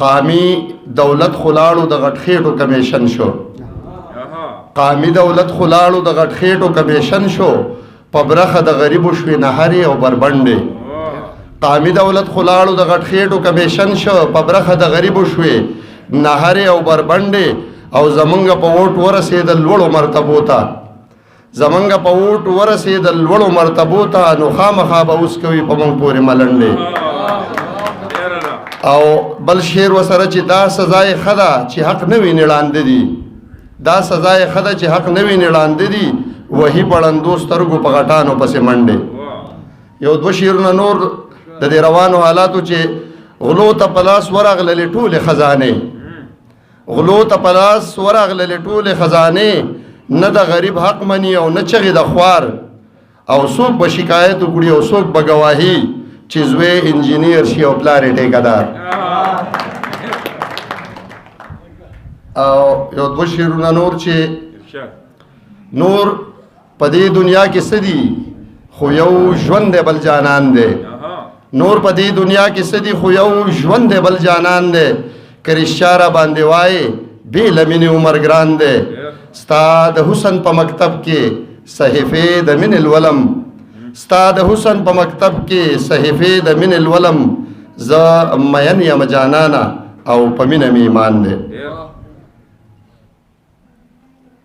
قامي دولت خلاړو د غټ خېټو کمیشن شو قامي دولت خلاړو د غټ خېټو کمیشن شو په برخه د غریبو شوې نهرې او بربنډې قامي دولت خلاړو د غټ خېټو کمیشن شو په برخه د غریبو شوې نهرې او بربنډې او زمونږ په ووټ ورسېدل لوړو مرتبو ته زمونږ په ووټ ورسېدل لوړو مرتبو ته نو خامخا به اوس کوي په موږ پورې ملنډې او بل شعر وسره چې دا سزا یې ښه ده چې حق نه وینې ړانده دي دا سزا یې ښه ده چې حق نه وینې ړانده دي وهي پړندو سترګو په غټانو پسې منډې یو دوه شعرونه نور د دې روانو حالاتو چې غلو ته په لاس ورغللې ټولې خزانې غلو ته په لاس ورغللې ټولې خزانې نه د غریب حق مني او نه چغې د خوار او څوک به شکایت وکړي او څوک به ګواهي چې زوی انجینیر شي او پلار یې ټیکهدار او یو دوه شعرونه نور چې نور په دې دنیا کې څه دي خو یو ژوند دی بل جانان دی نور په دې دنیا کې څه دي خو یو ژوند دی بل جانان دی که رښتیا را باندې وایې بې له مینې عمر ګران دی ستا د حسن په مکتب کې صحیفې د مینې لولم ستا د حسن په مکتب کې صحیفې د مینې لولم زه مین یم جانانه او په مینه مې ایمان دی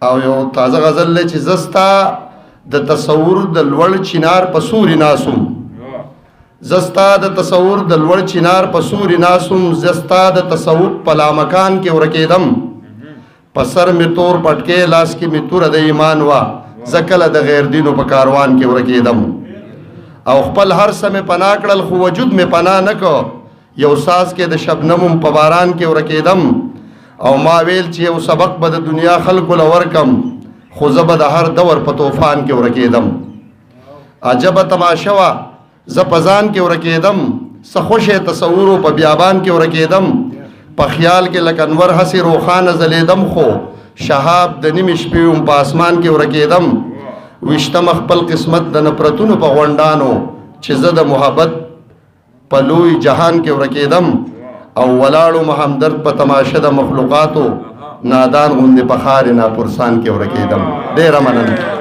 او یو تازه غزل دی چې زه ستا د تصور د لوړ چنار په سوري ناسم زه ستا د تصور د لوړ چنار په سوري ناسم زه ستا د تصوف په لامکان کې ورکېدم په سر مې تور پټکې لاس کې مې توره د ایمان وه زه کله د غیر دینو په کاروان کې ورکېدم او خپل هر څه مې پناه کړل خو وجود مې پناه نه کو یو ساز کې د شبنم په باران کې ورکېدم او ما ویل چې یو سبق به د دنیا خلکو له ورکم خو زه به د هر دور په طوفان کې ورکېدم عجبه تماشه وه زه په ځان کې ورکېدم څه خوشې تصورو په بیابان کې ورکېدم په خیال کې لکه انور هسې روښانه ځلېدم خو شهاب د نیمې شپې وم په اسمان کې ورکېدم ویشتم خپل قسمت د نفرتونو په غونډانو چې زه د محبت په لوی جهان کې ورکېدم او ولاړو همدرد په تماشه د مخلوقاتو نادان غوندې په خارې ناپرسان کې ورکېدم ډېره مننه